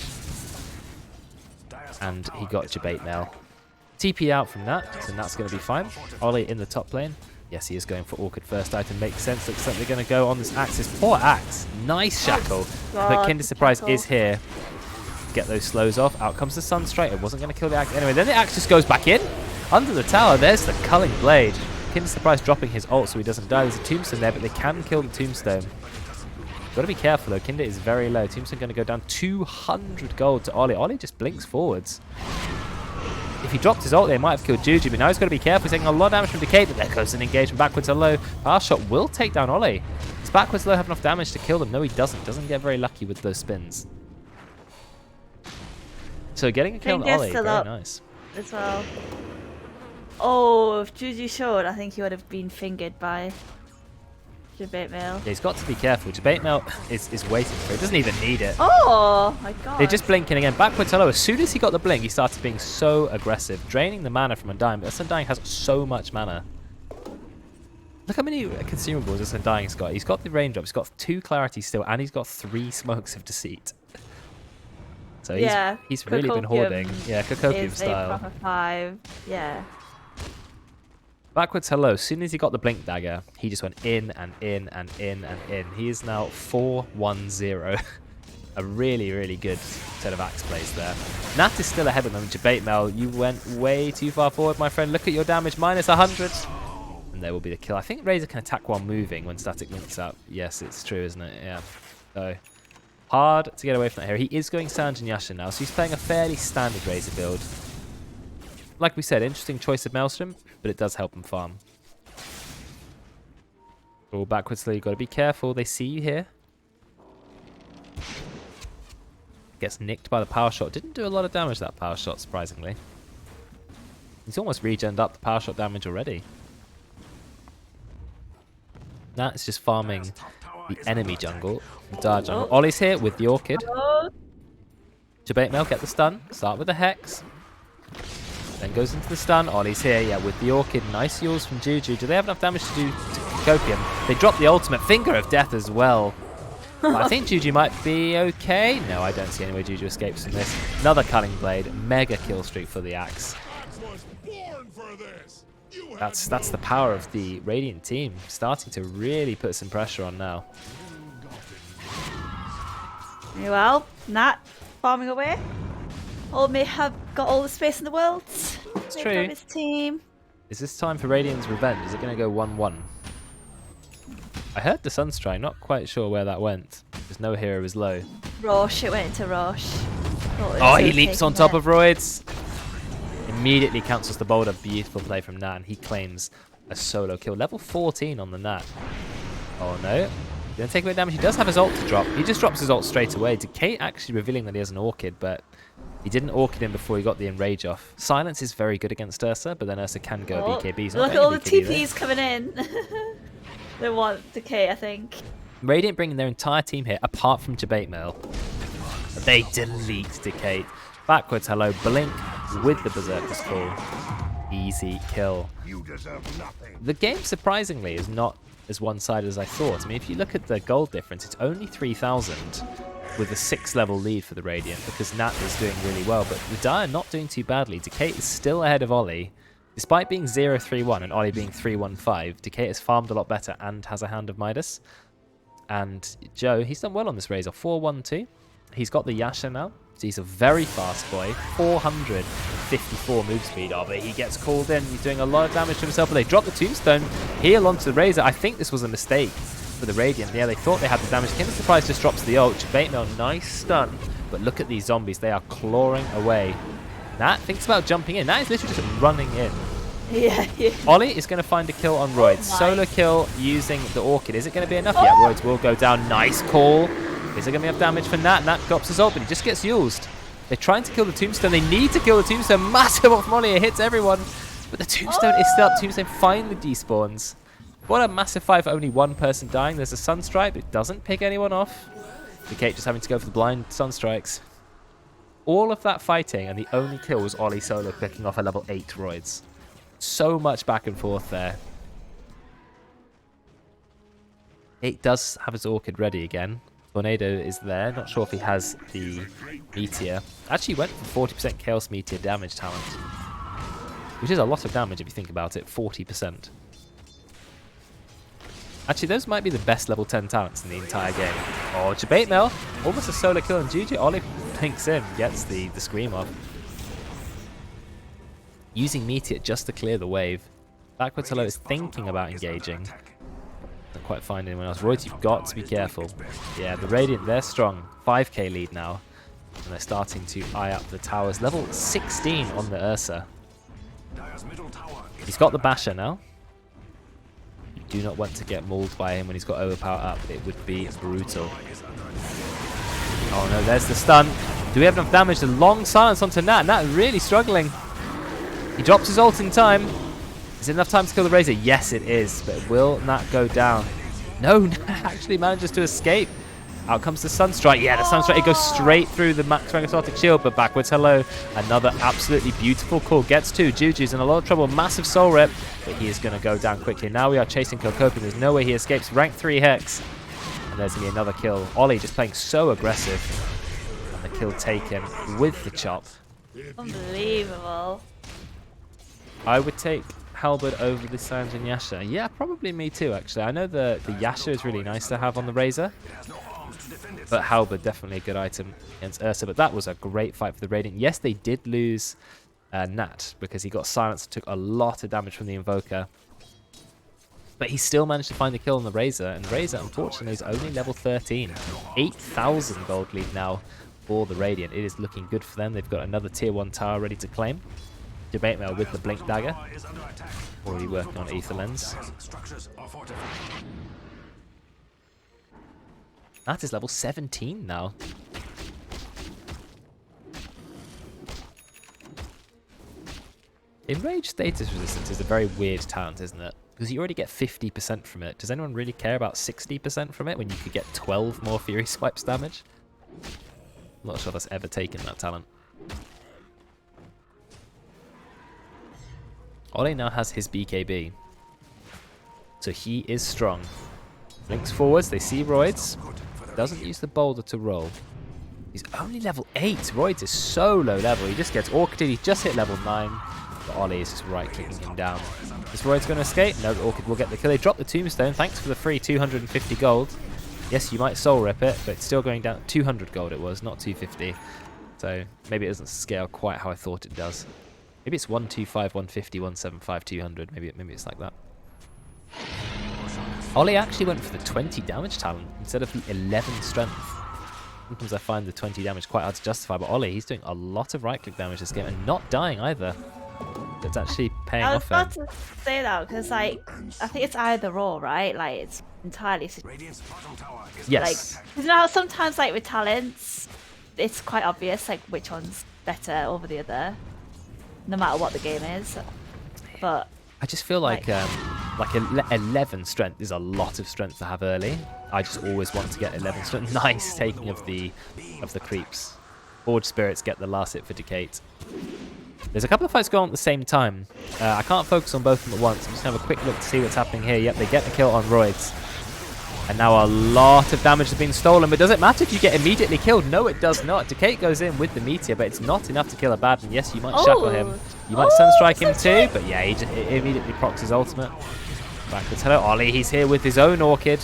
And he got Jabate Mail. TP out from that, so that's going to be fine. olleh in the top lane. Yes, he is going for Orchid first item. Makes sense. Looks like they're going to go on this axe. This poor axe. Nice Shackle. But Kinder Surprise is here. Get those slows off. Out comes the Sunstrike. It wasn't going to kill the axe anyway. Then the axe just goes back in. Under the tower, there's the Culling Blade. Kinder Surprise dropping his ult so he doesn't die. There's a Tombstone there, but they can kill the Tombstone. Got to be careful though. Kinder is very low. Tombstone going to go down 200 gold to olleh. olleh just blinks forwards. If he dropped his ult, they might have killed Juju, but now he's got to be careful. He's taking a lot of damage from Decay, but there goes an engagement backwards Hello. Power Shot will take down olleh. Does backwards Hello have enough damage to kill them? No, he doesn't. Doesn't get very lucky with those spins. So getting a kill on olleh, very nice. As well. Oh, if Juju showed, I think he would have been fingered by Jabate Mail. Yeah, he's got to be careful. Jabate Mail is waiting for it. He doesn't even need it. Oh my god. They're just blinking again. Backwards Hello. As soon as he got the blink, he started being so aggressive, draining the mana from Undying. But this Undying has so much mana. Look how many consumables this Undying's got. He's got the raindrop. He's got 2 clarity still, and he's got 3 smokes of deceit. So he's really been hoarding. Yeah, Cocopium style. Proper 5. Yeah. Backwards Hello, as soon as he got the Blink Dagger, he just went in and in and in and in. He is now 4-1-0. A really, really good set of axe plays there. Nat is still ahead of them. Jabate Mail, you went way too far forward, my friend. Look at your damage, minus 100. And there will be the kill. I think Razor can attack while moving when static links out. Yes, it's true, isn't it? Yeah. So, hard to get away from that here. He is going Sanj and Yasha now, so he's playing a fairly standard Razor build. Like we said, interesting choice of Maelstrom, but it does help him farm. Oh, backwards, you've got to be careful. They see you here. Gets nicked by the power shot. Didn't do a lot of damage, that power shot, surprisingly. He's almost regened up the power shot damage already. That's just farming the enemy jungle. The Dire jungle. olleh's here with the Orchid. Jabate Mail, get the stun. Start with the Hex. Then goes into the stun. olleh's here, yeah, with the Orchid. Nice heals from Juju. Do they have enough damage to do to Copium? They drop the ultimate. Finger of Death as well. I think Juju might be okay. No, I don't see any way Juju escapes from this. Another Culling Blade. Mega kill streak for the axe. That's the power of the Radiant team. Starting to really put some pressure on now. Well, Nat farming away. Old may have got all the space in the world. It's true. His team. Is this time for Radiant's revenge? Is it going to go 1-1? I heard the Sunstrike, not quite sure where that went. Because no hero is low. Rosh, it went into Rosh. Oh, he leaps on top of Roids. Immediately cancels the boulder. Beautiful play from Nat, and he claims a solo kill. Level 14 on the Nat. Oh no. Gonna take away damage. He does have his ult to drop. He just drops his ult straight away. Decay actually revealing that he has an Orchid, but he didn't Orchid him before he got the Enrage off. Silence is very good against Ursa, but then Ursa can go BKB. Look at all the TPs coming in. They want Decay, I think. Radiant bringing their entire team here, apart from Jabate Mail. They delete Decay. Backwards, hello, blink with the Berserker's Call. Easy kill. You deserve nothing. The game, surprisingly, is not as one-sided as I thought. I mean, if you look at the gold difference, it's only 3,000 with a 6-level lead for the Radiant because Nat is doing really well, but the Dire not doing too badly. Decay is still ahead of olleh. Despite being 0-3-1 and olleh being 3-1-5, Decay has farmed a lot better and has a Hand of Midas. And Joe, he's done well on this Razor. 4-1-2. He's got the Yasha now. So he's a very fast boy. 454 move speed. Oh, but he gets called in. He's doing a lot of damage to himself. But they drop the Tombstone. Heal onto the Razor. I think this was a mistake for the Radiant. Yeah, they thought they had the damage. Kinder Surprise just drops the ult. Baitmail, nice stun. But look at these zombies. They are clawing away. Nat thinks about jumping in. Nat is literally just running in. Yeah. Olleh is going to find a kill on Roids. Solo kill using the Orchid. Is it going to be enough? Yeah, Roids will go down. Nice call. Is it going to be enough damage for Nat? Nat drops his ult, but he just gets used. They're trying to kill the Tombstone. They need to kill the Tombstone. Massive off Olleh. It hits everyone. But the Tombstone is still up. Tombstone finally despawns. What a massive fight for only one person dying. There's a Sunstrike, but it doesn't pick anyone off. Decay just having to go for the blind Sunstrikes. All of that fighting, and the only kill was Olleh solo picking off a level 8 Roids. So much back and forth there. It does have his Orchid ready again. Tornado is there. Not sure if he has the Meteor. Actually went for 40% Chaos Meteor damage talent. Which is a lot of damage if you think about it. 40%. Actually, those might be the best level 10 talents in the entire game. Oh, Baitmail. Almost a solo kill on GG. Olleh pinks in. Gets the scream off. Using Meteor just to clear the wave. Backwards Hello is thinking about engaging. Don't quite find anyone else. Roids, you've got to be careful. Yeah, the Radiant, they're strong. 5k lead now. And they're starting to eye up the towers. Level 16 on the Ursa. He's got the Basher now. You do not want to get mauled by him when he's got overpower up. It would be brutal. Oh no, there's the stun. Do we have enough damage? The long silence onto Nat. Nat really struggling. He drops his ult in time. Is it enough time to kill the Razor? Yes, it is. But will Nat go down? No, Nat actually manages to escape. Out comes the Sunstrike. Yeah, the Sunstrike, it goes straight through the Max Rank Exotic Shield, but backwards Hello. Another absolutely beautiful call. Gets two. Juju's in a lot of trouble. Massive soul rip, but he is going to go down quickly. Now we are chasing Kokopin. There's no way he escapes. Rank 3 Hex. And there's going to be another kill. Olleh just playing so aggressive. And the kill taken with the chop. Unbelievable. I would take Halberd over the Sands and Yasha. Yeah, probably me too, actually. I know the Yasha is really nice to have on the Razor. But Halberd, definitely a good item against Ursa. But that was a great fight for the Radiant. Yes, they did lose Nat because he got silenced and took a lot of damage from the Invoker. But he still managed to find the kill on the Razor. And Razor, unfortunately, is only level 13. 8,000 gold lead now for the Radiant. It is looking good for them. They've got another tier 1 tower ready to claim. Baitmail with the Blink Dagger. Already working on Aether Lens. That is level 17 now. Enraged Status Resistance is a very weird talent, isn't it? Because you already get 50% from it. Does anyone really care about 60% from it when you could get 12 more Fury Swipes damage? I'm not sure that's ever taken that talent. Olleh now has his BKB. So he is strong. Links forwards, they see Roids. Doesn't use the boulder to roll. He's only level 8. Roids is so low level. He just gets Orchided. He just hit level 9. But Olleh is just right-clicking him down. Is Roids going to escape? No, Orchid will get the kill. They drop the Tombstone. Thanks for the free 250 gold. Yes, you might soul rip it, but it's still going down. 200 gold it was, not 250. So maybe it doesn't scale quite how I thought it does. Maybe it's 125, 150, 175, 200. Maybe it's like that. Olleh actually went for the 20 damage talent instead of the 11 strength. Sometimes I find the 20 damage quite hard to justify, but Olleh, he's doing a lot of right-click damage this game and not dying either. That's actually paying off. I was about to say that because, like, I think it's either or, right? Like, it's entirely. Yes. Like, you know how sometimes, like, with talents, it's quite obvious, like, which one's better over the other, no matter what the game is. But I just feel like 11 strength is a lot of strength to have early. I just always want to get 11 strength. Nice taking of the creeps. Forge Spirits get the last hit for Decate. There's a couple of fights going on at the same time. I can't focus on both of them at once. I'm just going to have a quick look to see what's happening here. Yep, they get the kill on Roids. And now a lot of damage has been stolen. But does it matter if you get immediately killed? No, it does not. Decate goes in with the Meteor, but it's not enough to kill a bad one. Yes, you might shackle him. You might Sunstrike him too, but yeah, he immediately procs his ultimate. Backwards. Hello, Olleh. He's here with his own Orchid.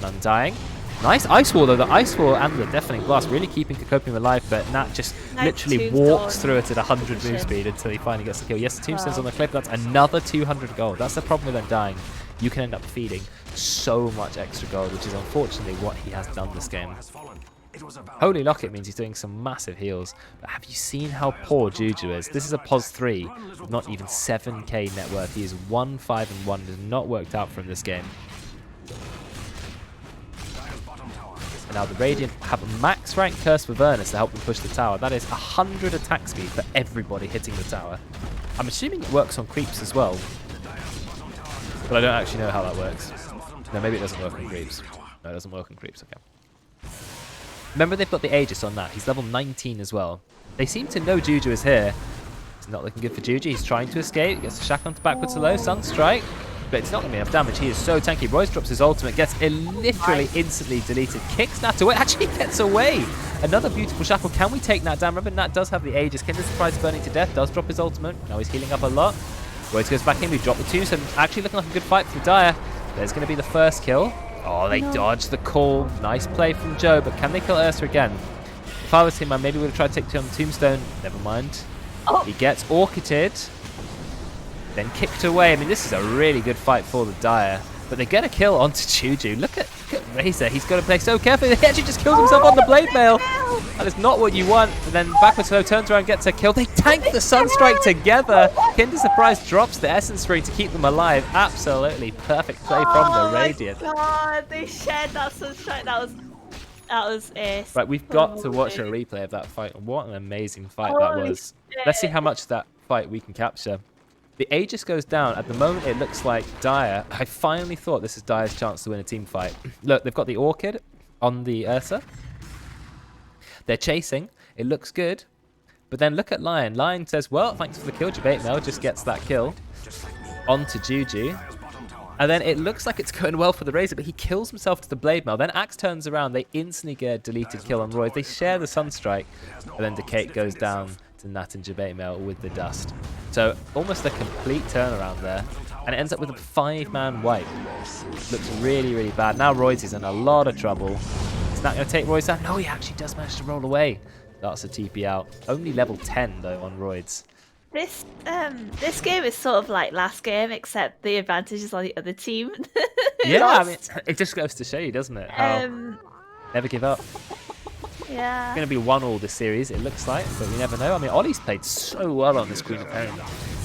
and Undying. Nice Ice Wall though. The Ice Wall and the Deafening Blast really keeping Cocopium alive, but Nat just literally walks through it at 100 move speed until he finally gets the kill. Yes, the Tombstone's on the cliff. That's another 200 gold. That's the problem with Undying. You can end up feeding so much extra gold, which is unfortunately what he has done this game. Holy Locket means he's doing some massive heals, but have you seen how poor Juju is? This is a POS 3 with not even 7k net worth. He is 1-5-1. It has not worked out for him this game. And now the Radiant have a max rank Curse for Vernus to help them push the tower. That is 100 attack speed for everybody hitting the tower. I'm assuming it works on creeps as well, but I don't actually know how that works. No, maybe it doesn't work on creeps. No, it doesn't work on creeps, okay. Remember, they've got the Aegis on that. He's level 19 as well. They seem to know Juju is here. It's not looking good for Juju. He's trying to escape. He gets the Shackle onto backwards to low. Sunstrike. But it's not going to be enough damage. He is so tanky. Royce drops his ultimate. Gets literally instantly deleted. Kicks Nat away. Actually gets away. Another beautiful Shackle. Can we take Nat down? Remember, Nat does have the Aegis. Kinder Surprise burning to death. Does drop his ultimate. Now he's healing up a lot. Royce goes back in. We drop the Tombstone. Actually looking like a good fight for Dire. There's going to be the first kill. Oh, they dodge the call. Nice play from Joe, but can they kill Ursa again? If I was him, I maybe would have tried to take on the Tombstone. Never mind. Oh. He gets orchided, then kicked away. I mean, this is a really good fight for the Dire, but they get a kill onto Juju. Look at Razor. He's got to play so carefully. He actually just kills himself on the blade mail. That is not what you want. And then backwards slow turns around, gets a kill. They tank the Sunstrike together. Kinder Surprise drops the Essence Ring to keep them alive. Absolutely perfect play from the Radiant. Oh my god, they shared that Sunstrike. That was ace. Right, we've got to watch a replay of that fight. What an amazing fight that was. Let's see how much of that fight we can capture. The Aegis goes down. At the moment, it looks like Dire. I finally thought this is Dire's chance to win a team fight. Look, they've got the Orchid on the Ursa. They're chasing. It looks good. But then look at Lion. Lion says, well, thanks for the kill. Jabate just gets that kill onto Juju. And then it looks like it's going well for the Razor, but he kills himself to the Blade Mail. Then Axe turns around. They instantly get a deleted kill on Roy. They share the Sunstrike. And then Decay goes down to Nat and Jabate Mail with the dust. So almost a complete turnaround there. And it ends up with a 5-man wipe. Looks really, really bad. Now Royce is in a lot of trouble. Is Nat going to take Royce out? No, he actually does manage to roll away. That's a TP out. Only level 10 though on Roids. This game is sort of like last game, except the advantage is on the other team. Yeah, I mean, it just goes to show you, doesn't it? How never give up. Yeah. It's going to be 1-1 this series, it looks like, but we never know. I mean, Ollie's played so well on this Queen of Pain.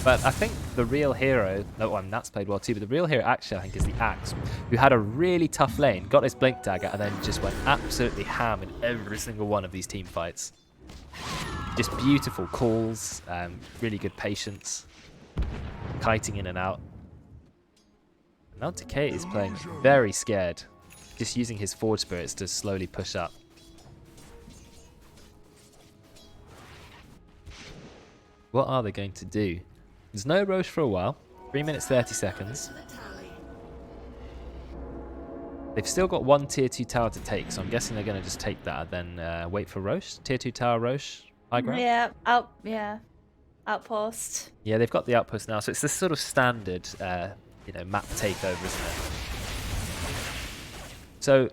But I think the real hero, Nat's played well too, but the real hero actually I think is the Axe, who had a really tough lane, got his Blink Dagger, and then just went absolutely ham in every single one of these team fights. Just beautiful calls, really good patience, kiting in and out. Now Decay is playing very scared, just using his Forge Spirits to slowly push up. What are they going to do? There's no Roche for a while. 3 minutes 30 seconds. They've still got one tier 2 tower to take, so I'm guessing they're going to just take that and then wait for Roche. Tier 2 tower Roche, high ground? Yeah, outpost. Yeah, they've got the outpost now, so it's this sort of standard map takeover, isn't it? So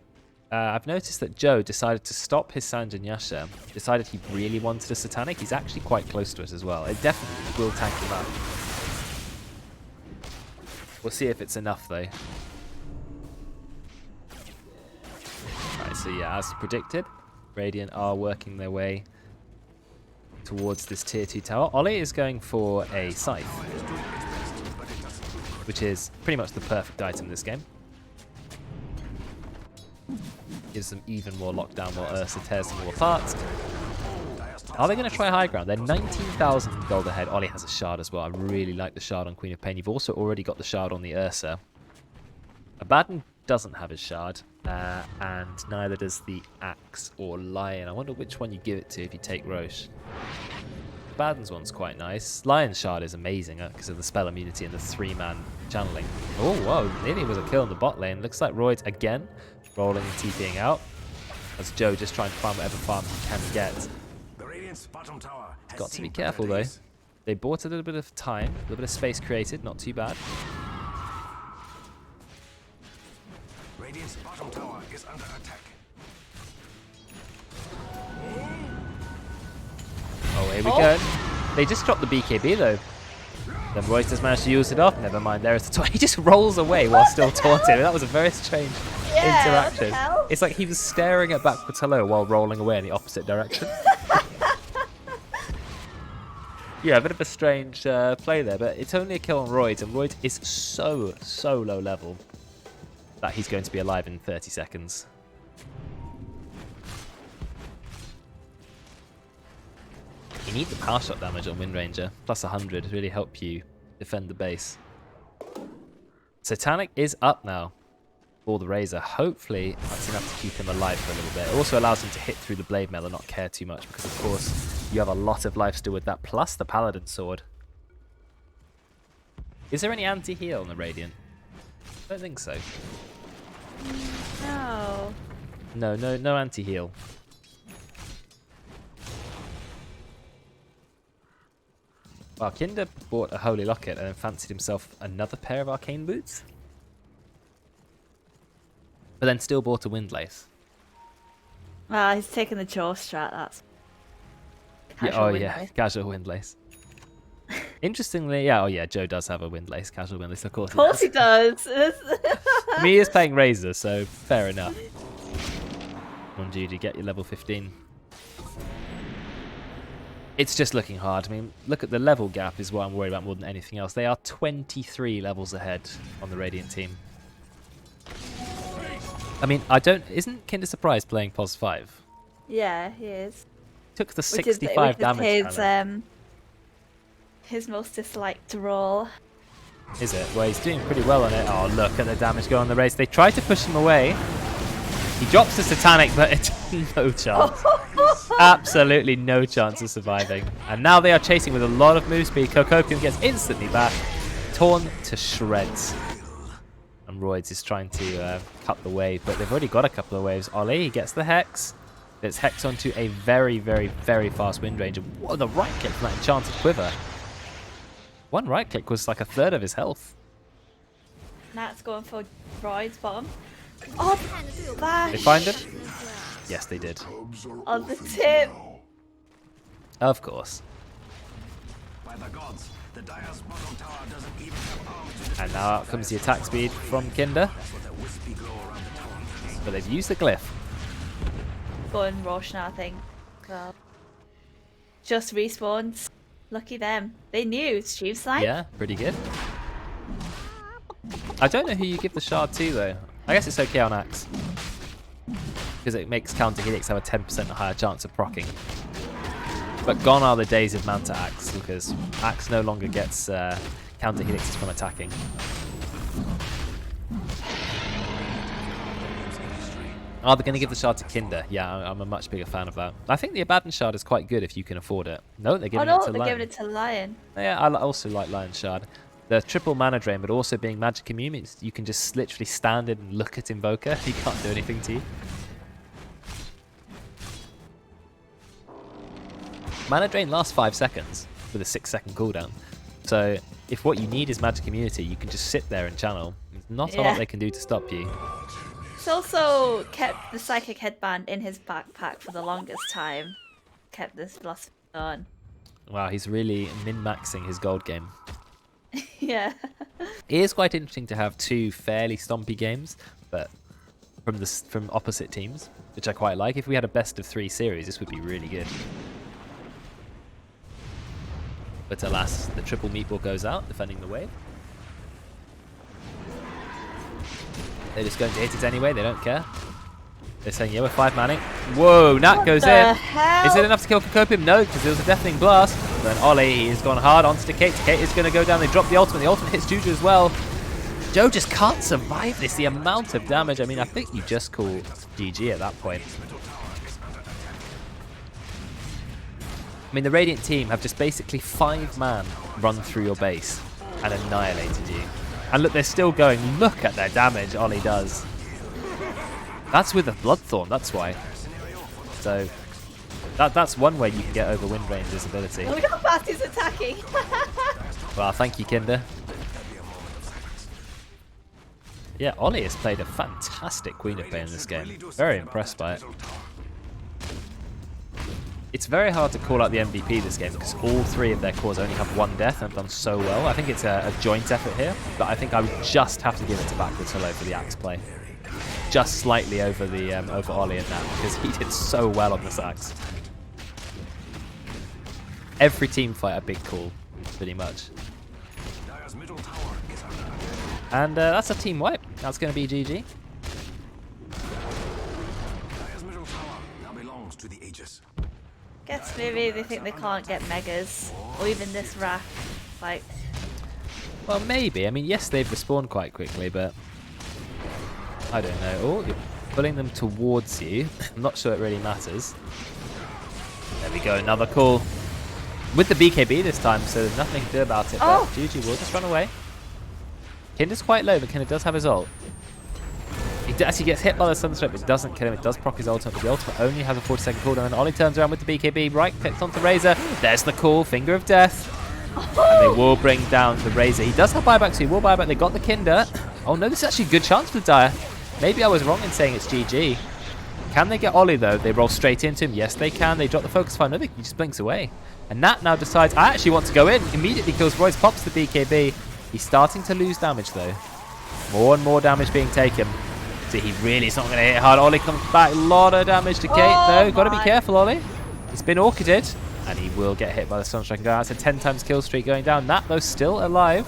I've noticed that Joe decided to stop his Sanjin Yasha, decided he really wanted a Satanic. He's actually quite close to it as well. It definitely will tank him up. We'll see if it's enough though. Right, so yeah, as predicted, Radiant are working their way towards this tier 2 tower. Olleh is going for a Scythe, which is pretty much the perfect item in this game. Gives them even more lockdown while Ursa tears them all apart. Are they going to try high ground? They're 19,000 gold ahead. Olleh has a shard as well. I really like the shard on Queen of Pain. You've also already got the shard on the Ursa. Abaddon doesn't have his shard, and neither does the Axe or Lion. I wonder which one you give it to if you take Roche. Abaddon's one's quite nice. Lion's shard is amazing because of the spell immunity and the 3-man channeling. Oh, whoa, nearly was a kill in the bot lane. Looks like Royd again rolling and TPing out as Joe just trying to farm whatever farm he can get. Got to be careful though. They bought a little bit of time, a little bit of space created, not too bad. Radiant's bottom tower is under attack. Oh, here we go. They just dropped the BKB though. Then Royce has managed to use it off. Never mind, there is the taunt. He just rolls away while still taunting. That was a very strange interaction. What the hell? It's like he was staring at backwards hello while rolling away in the opposite direction. Yeah, a bit of a strange play there, but it's only a kill on Royd, and Royd is so low level that he's going to be alive in 30 seconds. You need the power shot damage on Wind Ranger, plus 100 to really help you defend the base. Satanic is up now for the Razor. Hopefully that's enough to keep him alive for a little bit. It also allows him to hit through the Blade Mail and not care too much because, of course, you have a lot of life still with that, plus the Paladin Sword. Is there any anti-heal on the Radiant? I don't think so. No. No anti-heal. Well, Kinder bought a Holy Locket and then fancied himself another pair of Arcane Boots. But then still bought a Windlace. Well, he's taking the Jaw strat, that's... Yeah, casual Windlace. Interestingly, Joe does have a Windlace, casual Windlace, of course. Of course he does. I mean, he is playing Razor, so fair enough. Come on, Judy, get your level 15. It's just looking hard. I mean, look at the level gap is what I'm worried about more than anything else. They are 23 levels ahead on the Radiant team. I mean, isn't Kinder Surprise playing POS 5? Yeah, he is. Took the 65 damage. His most disliked role. Is it? Well, he's doing pretty well on it. Oh, look at the damage going on the race. They try to push him away. He drops the Satanic, but it's no chance. Absolutely no chance of surviving. And now they are chasing with a lot of move speed. Cocopium gets instantly back, torn to shreds. And Royds is trying to cut the wave, but they've already got a couple of waves. Olleh, he gets the Hex. Gets Hex onto a very fast Wind Ranger. What the right click from that Enchanted Quiver. One right click was like a third of his health. Nat's going for Royd's bottom. Oh, flash! They find him? Yes, they did. On the tip. Of course. By the gods, the Dire's bottom tower doesn't even have arms to defend. And now out comes the attack speed from Kinder. With a wispy glow around the tower. But they've used the glyph. Going Rosh now, I think. Well, just respawns. Lucky them. They knew. Stream snipe. Yeah, pretty good. I don't know who you give the shard to though. I guess it's okay on Axe. Because it makes counter Helix have a 10% higher chance of proccing. But gone are the days of Manta Axe, because Axe no longer gets counter Helixes from attacking. Are they going to give the shard to Kinder? Yeah, I'm a much bigger fan of that. I think the Abaddon shard is quite good if you can afford it. No, they're giving it to Lion. They're giving it to Lion. Yeah, I also like Lion shard. The triple mana drain, but also being magic immune means you can just literally stand in and look at Invoker. He can't do anything to you. Mana drain lasts 5 seconds with a 6-second cooldown. So if what you need is magic immunity, you can just sit there and channel. There's not a lot they can do to stop you. He's also kept the Psychic Headband in his backpack for the longest time. Kept this philosophy on. Wow, he's really min-maxing his gold game. Yeah. It is quite interesting to have two fairly stompy games, but from opposite teams, which I quite like. If we had a best of 3 series, this would be really good. But alas, the triple meatball goes out, defending the wave. They're just going to hit it anyway, they don't care. They're saying, yeah, we're 5 manning. Whoa, Nat goes in. Hell? Is it enough to kill Cocopium? No, because there was a deafening blast. Then Olleh has gone hard onto Decate. Decate is going to go down. They drop the ultimate. The ultimate hits Juju as well. Joe just can't survive this. The amount of damage. I mean, I think you just call GG at that point. I mean, the Radiant team have just basically 5-man run through your base and annihilated you. And look, they're still going. Look at their damage Olleh does. That's with a Bloodthorn, that's why. So, that's one way you can get over Wind Ranger's ability. Look how fast he's attacking. Well, thank you, Kinder. Yeah, olleh has played a fantastic Queen of Pain in this game. Very impressed by it. It's very hard to call out the MVP this game because all 3 of their cores only have 1 death and have done so well. I think it's a joint effort here, but I think I would just have to give it to Backwards Hello for the axe play. Just slightly over the over olleh in that because he did so well on this axe. Every team fight a big call, pretty much. Dire's middle tower is under attack. And that's a team wipe. That's going to be GG. Dire's middle tower now belongs to the Aegis. Guess maybe they think they can't get megas or even this rack. Like, Well, maybe. I mean, yes, they've respawned quite quickly, but I don't know. Oh, you're pulling them towards you. I'm not sure it really matters. There we go, another call. With the BKB this time, so there's nothing to do about it. Oh. But GG will just run away. Kinder's quite low, but Kinder does have his ult. He actually gets hit by the Sunstrike, but it doesn't kill him. It does proc his ultimate, but the ultimate only has a 40-second cooldown. And olleh turns around with the BKB, right clicks onto Razor. There's the call, Finger of Death. And they will bring down the Razor. He does have buyback, so he will buyback. They got the Kinder. Oh no, this is actually a good chance for the Dire. Maybe I was wrong in saying it's GG. Can they get olleh though? They roll straight into him. Yes, they can. They drop the focus fire. No, he just blinks away. And Nat now decides, I actually want to go in. Immediately kills Royce, pops the BKB. He's starting to lose damage though. More and more damage being taken. So he really is not going to hit hard. olleh comes back. A lot of damage to Kate though. Got to be careful, olleh. He's been orchided. And he will get hit by the Sunstrike and go out. That's a 10 times kill streak going down. Nat though still alive.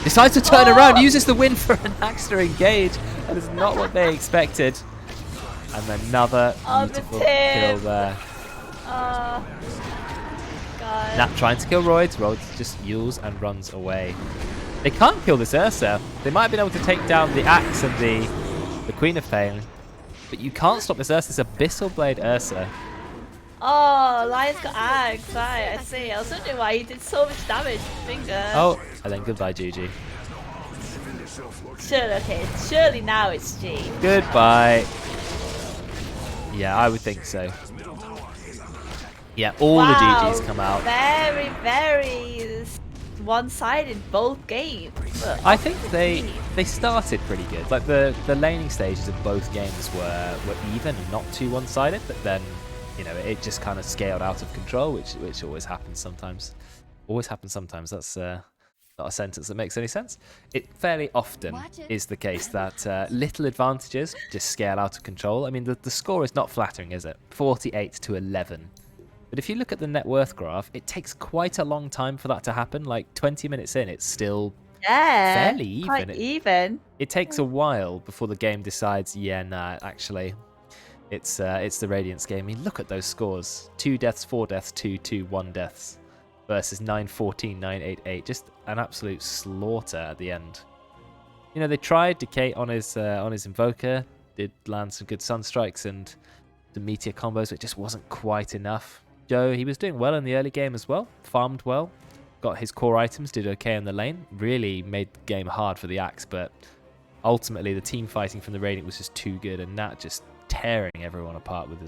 Decides to turn around. Uses the win for an axe to engage. That is not what they expected. And another beautiful kill there. oh, God. Nat trying to kill Roids. Roids just yules and runs away. They can't kill this Ursa. They might have been able to take down the axe and the Queen of Pain. But you can't stop this Ursa. This Abyssal Blade Ursa. Oh, Lion's got ags. Right, I see. I was wondering why he did so much damage. Finger. Oh, and then goodbye, GG. Surely, okay. Surely now it's G. Goodbye. Yeah, I would think so. Yeah, all the GGs come out. Very, very one-sided both games. But I think they started pretty good. Like the laning stages of both games were even and not too one-sided, but then it just kind of scaled out of control, which always happens sometimes. Always happens sometimes. That's not a sentence that makes any sense. It fairly often is the case that little advantages just scale out of control. I mean, the score is not flattering, is it? 48-11. But if you look at the net worth graph, it takes quite a long time for that to happen. Like 20 minutes in, it's still fairly even. Quite even. It takes a while before the game decides, yeah, nah, actually, it's the Radiance game. I mean, look at those scores. 2 deaths, 4 deaths, 2-2, 1 deaths. Versus 9-14, 9-8-8. Just an absolute slaughter at the end. They tried Decay on his Invoker. Did land some good Sunstrikes and the Meteor combos, but it just wasn't quite enough. Joe, he was doing well in the early game as well. Farmed well. Got his core items, did okay in the lane. Really made the game hard for the Axe, but ultimately the team fighting from the Radiant was just too good, and Nat just tearing everyone apart with his